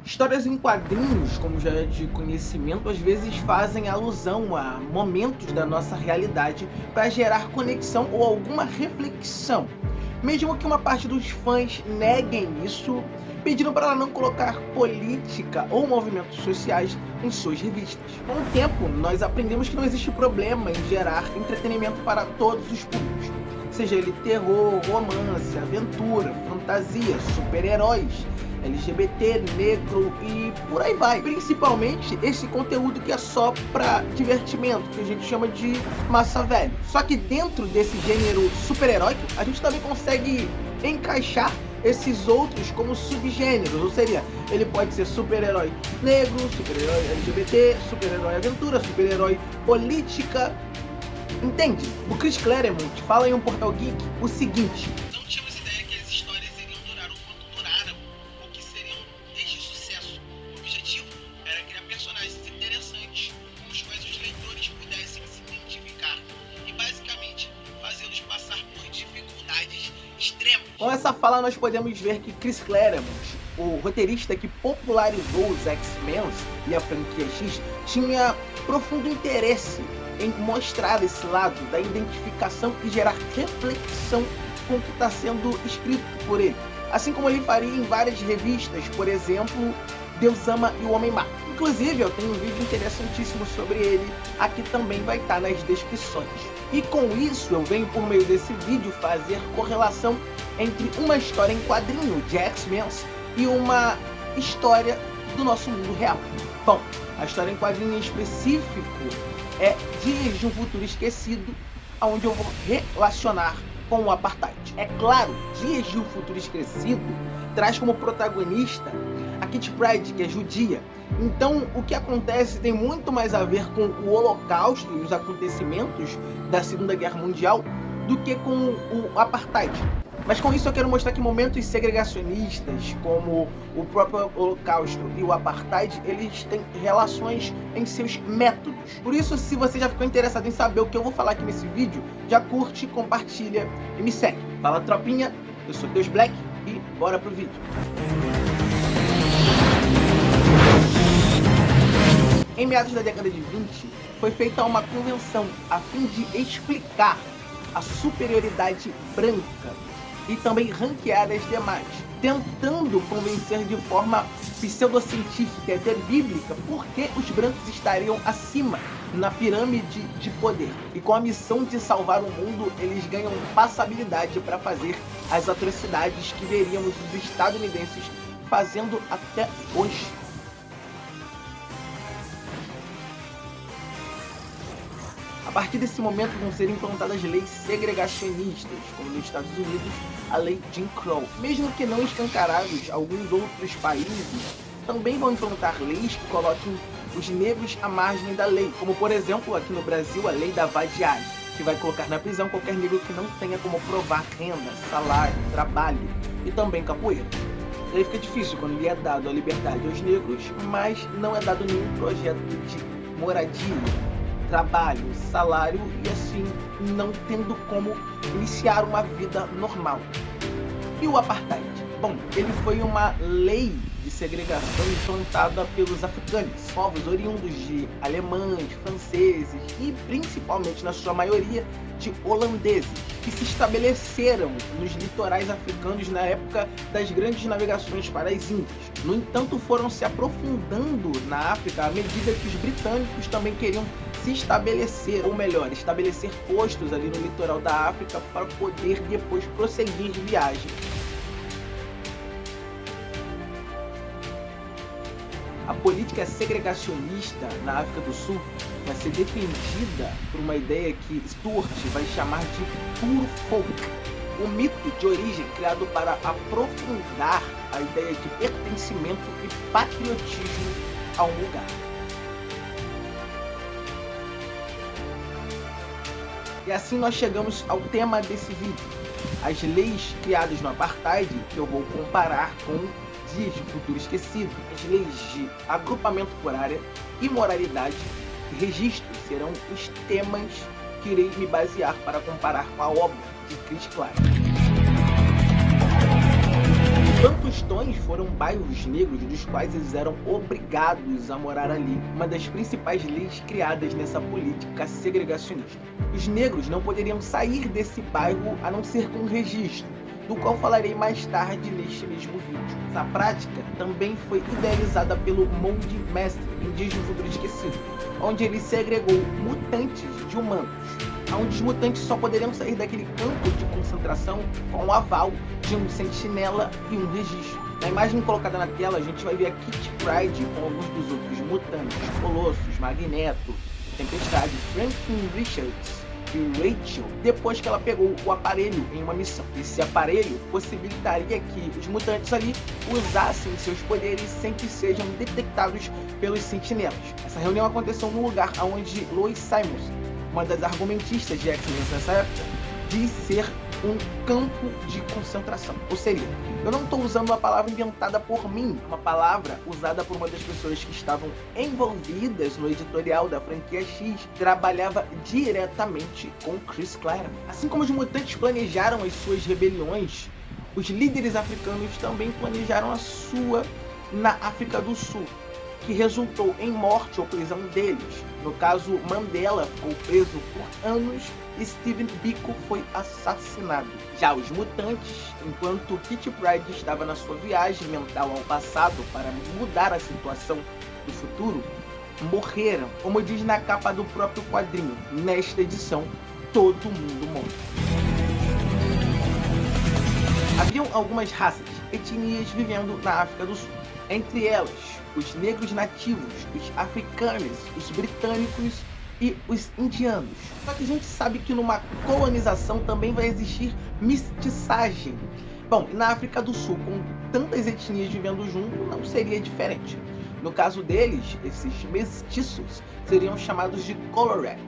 Histórias em quadrinhos, como já é de conhecimento, às vezes fazem alusão a momentos da nossa realidade para gerar conexão ou alguma reflexão. Mesmo que uma parte dos fãs neguem isso, pedindo para ela não colocar política ou movimentos sociais em suas revistas. Com o tempo, nós aprendemos que não existe problema em gerar entretenimento para todos os públicos, seja ele terror, romance, aventura, fantasia, super-heróis, LGBT, negro e por aí vai. Principalmente esse conteúdo que é só pra divertimento, que a gente chama de massa velha. Só que dentro desse gênero super-heróico, a gente também consegue encaixar esses outros como subgêneros, ou seja, ele pode ser super-herói negro, super-herói LGBT, super-herói aventura, super-herói política. Entende? O Chris Claremont fala em um portal geek o seguinte: não tínhamos ideia que as histórias iriam durar o quanto duraram, ou que seriam desde sucesso. O objetivo era criar personagens interessantes, com os quais os leitores pudessem se identificar, e basicamente fazê-los passar por dificuldades extremas. Com essa fala nós podemos ver que Chris Claremont, o roteirista que popularizou os X-Men e a franquia X, tinha profundo interesse em mostrar esse lado da identificação e gerar reflexão com o que está sendo escrito por ele. Assim como ele faria em várias revistas, por exemplo, Deus Ama e o Homem Má. Inclusive, eu tenho um vídeo interessantíssimo sobre ele, aqui também vai estar nas descrições. E com isso, eu venho por meio desse vídeo fazer correlação entre uma história em quadrinho de X-Men e uma história do nosso mundo real. Bom, a história em quadrinho em específico é Dias de um Futuro Esquecido, onde eu vou relacionar com o Apartheid. É claro, Dias de um Futuro Esquecido traz como protagonista a Kitty Pryde, que é judia. Então, o que acontece tem muito mais a ver com o Holocausto e os acontecimentos da Segunda Guerra Mundial do que com o Apartheid. Mas com isso eu quero mostrar que momentos segregacionistas, como o próprio Holocausto e o Apartheid, eles têm relações em seus métodos. Por isso, se você já ficou interessado em saber o que eu vou falar aqui nesse vídeo, já curte, compartilha e me segue. Fala, tropinha, eu sou Deus Black e bora pro vídeo. Em meados da década de 20, foi feita uma convenção a fim de explicar a superioridade branca e também ranquear as demais, tentando convencer de forma pseudocientífica e até bíblica por que os brancos estariam acima na pirâmide de poder. E com a missão de salvar o mundo, eles ganham passabilidade para fazer as atrocidades que veríamos os estadunidenses fazendo até hoje. A partir desse momento vão ser implantadas leis segregacionistas, como nos Estados Unidos, a lei Jim Crow. Mesmo que não escancarados, alguns outros países também vão implantar leis que coloquem os negros à margem da lei, como por exemplo aqui no Brasil a lei da vadiagem, que vai colocar na prisão qualquer negro que não tenha como provar renda, salário, trabalho e também capoeira. E aí fica difícil quando lhe é dado a liberdade aos negros, mas não é dado nenhum projeto de moradia, trabalho, salário e assim não tendo como iniciar uma vida normal. E o Apartheid? Bom, ele foi uma lei de segregação implantada pelos africanos, povos oriundos de alemães, franceses e principalmente na sua maioria de holandeses, que se estabeleceram nos litorais africanos na época das grandes navegações para as Índias. No entanto, foram se aprofundando na África à medida que os britânicos também queriam se estabelecer, ou melhor, estabelecer postos ali no litoral da África para poder depois prosseguir viagem. A política segregacionista na África do Sul vai ser defendida por uma ideia que Stuart vai chamar de puro folk, um mito de origem criado para aprofundar a ideia de pertencimento e patriotismo a um lugar. E assim nós chegamos ao tema desse vídeo, as leis criadas no Apartheid, que eu vou comparar com Dias de Futuro Esquecido. As leis de agrupamento por área, imoralidade e registro serão os temas que irei me basear para comparar com a obra de Chris Claremont. Bantustões foram bairros negros dos quais eles eram obrigados a morar ali, uma das principais leis criadas nessa política segregacionista. Os negros não poderiam sair desse bairro a não ser com registro, do qual falarei mais tarde neste mesmo vídeo. Essa prática também foi idealizada pelo Mold Mestre em Dias do Futuro Esquecido, onde ele segregou mutantes de humanos, onde os mutantes só poderiam sair daquele campo de concentração com o aval de um sentinela e um registro. Na imagem colocada na tela, a gente vai ver a Kitty Pryde com alguns dos outros mutantes, Colossus, Magneto, Tempestade, Franklin Richards e Rachel, depois que ela pegou o aparelho em uma missão. Esse aparelho possibilitaria que os mutantes ali usassem seus poderes sem que sejam detectados pelos sentinelas. Essa reunião aconteceu num lugar onde Lois Simons, uma das argumentistas de X-Men nessa época, diz ser um campo de concentração. Ou seria, eu não estou usando uma palavra inventada por mim, uma palavra usada por uma das pessoas que estavam envolvidas no editorial da franquia X, trabalhava diretamente com Chris Claremont. Assim como os mutantes planejaram as suas rebeliões, os líderes africanos também planejaram a sua na África do Sul, que resultou em morte ou prisão deles. No caso, Mandela ficou preso por anos e Steven Biko foi assassinado. Já os mutantes, enquanto Kitty Pryde estava na sua viagem mental ao passado para mudar a situação do futuro, morreram, como diz na capa do próprio quadrinho. Nesta edição, todo mundo morre. Haviam algumas raças, etnias vivendo na África do Sul. Entre elas, os negros nativos, os africanos, os britânicos e os indianos. Só que a gente sabe que numa colonização também vai existir mestiçagem. Bom, na África do Sul, com tantas etnias vivendo junto, não seria diferente. No caso deles, esses mestiços seriam chamados de colored.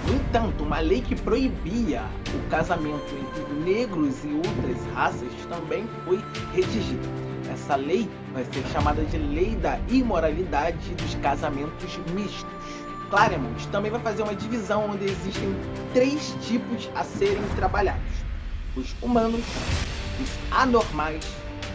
No entanto, uma lei que proibia o casamento entre negros e outras raças também foi redigida. Essa lei vai ser chamada de Lei da Imoralidade dos Casamentos Mistos. Claremont também vai fazer uma divisão onde existem 3 tipos a serem trabalhados: os humanos, os anormais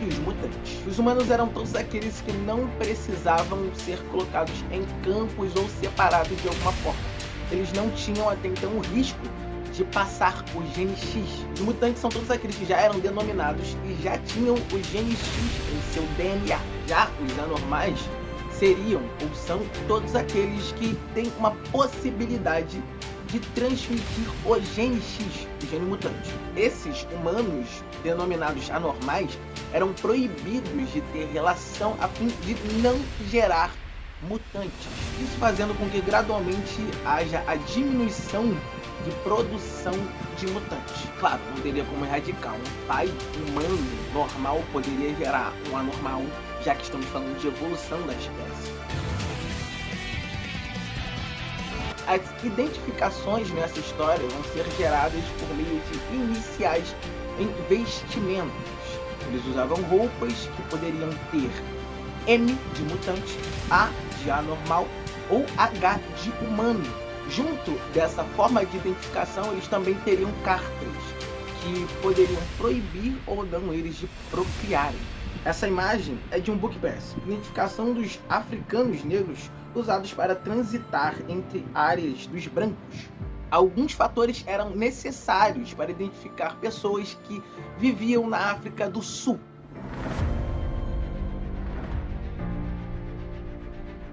e os mutantes. Os humanos eram todos aqueles que não precisavam ser colocados em campos ou separados de alguma forma. Eles não tinham até então o risco de passar o gene X. Os mutantes são todos aqueles que já eram denominados e já tinham o gene X em seu DNA. Já os anormais seriam ou são todos aqueles que têm uma possibilidade de transmitir o gene X, o gene mutante. Esses humanos, denominados anormais, eram proibidos de ter relação a fim de não gerar mutantes. Isso fazendo com que gradualmente haja a diminuição de produção de mutantes. Claro, não teria como erradicar. Um pai humano normal poderia gerar um anormal, já que estamos falando de evolução da espécie. As identificações nessa história vão ser geradas por meio de iniciais em vestimentos. Eles usavam roupas que poderiam ter M de mutante, A de anormal ou H de humano. Junto dessa forma de identificação, eles também teriam cartas que poderiam proibir ou não eles de procriarem. Essa imagem é de um book pass, identificação dos africanos negros usados para transitar entre áreas dos brancos. Alguns fatores eram necessários para identificar pessoas que viviam na África do Sul.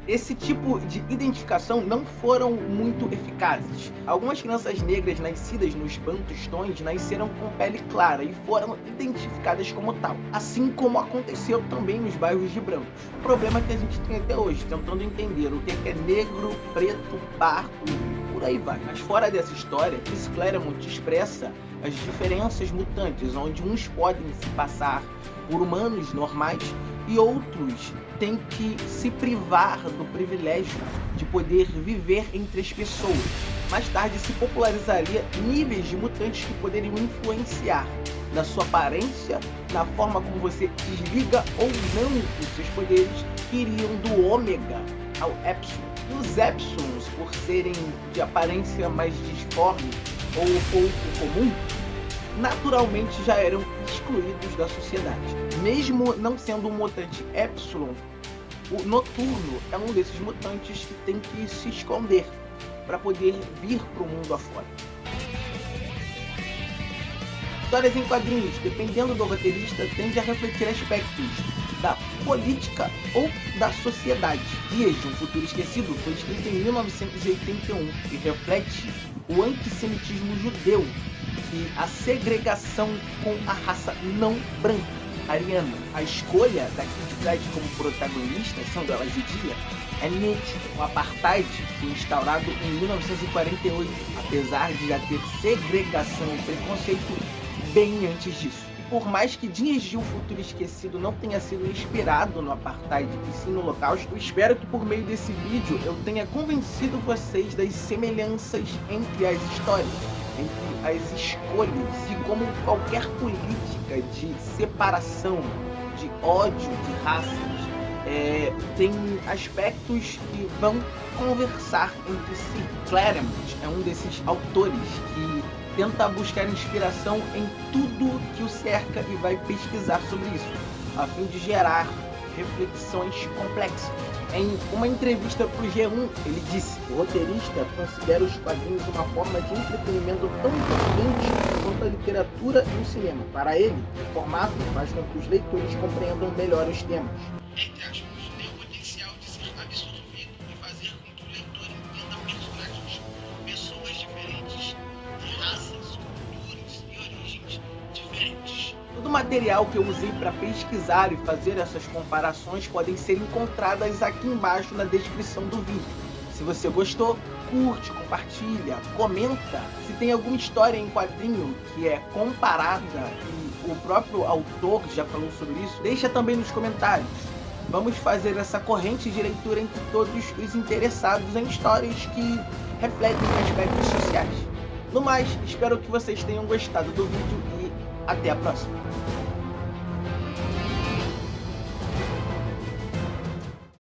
Esse tipo de identificação não foram muito eficazes. Algumas crianças negras nascidas nos Bantustões nasceram com pele clara e foram identificadas como tal, assim como aconteceu também nos bairros de brancos. O problema que a gente tem até hoje, tentando entender o que é negro, preto, pardo e por aí vai. Mas fora dessa história, Chris Claremont expressa as diferenças mutantes, onde uns podem se passar por humanos normais e outros têm que se privar do privilégio de poder viver entre as pessoas. Mais tarde se popularizaria níveis de mutantes que poderiam influenciar na sua aparência, na forma como você desliga ou não os seus poderes, que iriam do ômega ao epsilon. Os epsilons, por serem de aparência mais disforme ou pouco comum, naturalmente já eram excluídos da sociedade. Mesmo não sendo um mutante Epsilon, o Noturno é um desses mutantes que tem que se esconder para poder vir para o mundo afora. Histórias em quadrinhos, dependendo do roteirista, tende a refletir aspectos da política ou da sociedade. Dias de um Futuro Esquecido foi escrito em 1981 e reflete o antissemitismo judeu e a segregação com a raça não branca ariana. A escolha da Kitty Pryde como protagonista, sendo ela judia, é nítida. O apartheid foi instaurado em 1948, apesar de já ter segregação e preconceito bem antes disso. E por mais que Dias de um Futuro Esquecido não tenha sido inspirado no apartheid e sim no Holocausto, espero que por meio desse vídeo eu tenha convencido vocês das semelhanças entre as histórias, entre as escolhas, de como qualquer política de separação, de ódio de raças, tem aspectos que vão conversar entre si. Claremont é um desses autores que tenta buscar inspiração em tudo que o cerca e vai pesquisar sobre isso, a fim de gerar reflexões complexas. Em uma entrevista para o G1, ele disse: o roteirista considera os quadrinhos uma forma de entretenimento tão importante quanto a literatura e o cinema. Para ele, o formato faz com que os leitores compreendam melhor os temas. Entre aspas, tem o potencial de ser absorvido e fazer com que o leitor entenda personagens, pessoas diferentes, de raças, culturas e origens diferentes. Todo o material que eu usei para pesquisar e fazer essas comparações podem ser encontradas aqui embaixo na descrição do vídeo. Se você gostou, curte, compartilha, comenta. Se tem alguma história em quadrinho que é comparada e o próprio autor já falou sobre isso, deixa também nos comentários. Vamos fazer essa corrente de leitura entre todos os interessados em histórias que refletem aspectos sociais. No mais, espero que vocês tenham gostado do vídeo e até a próxima.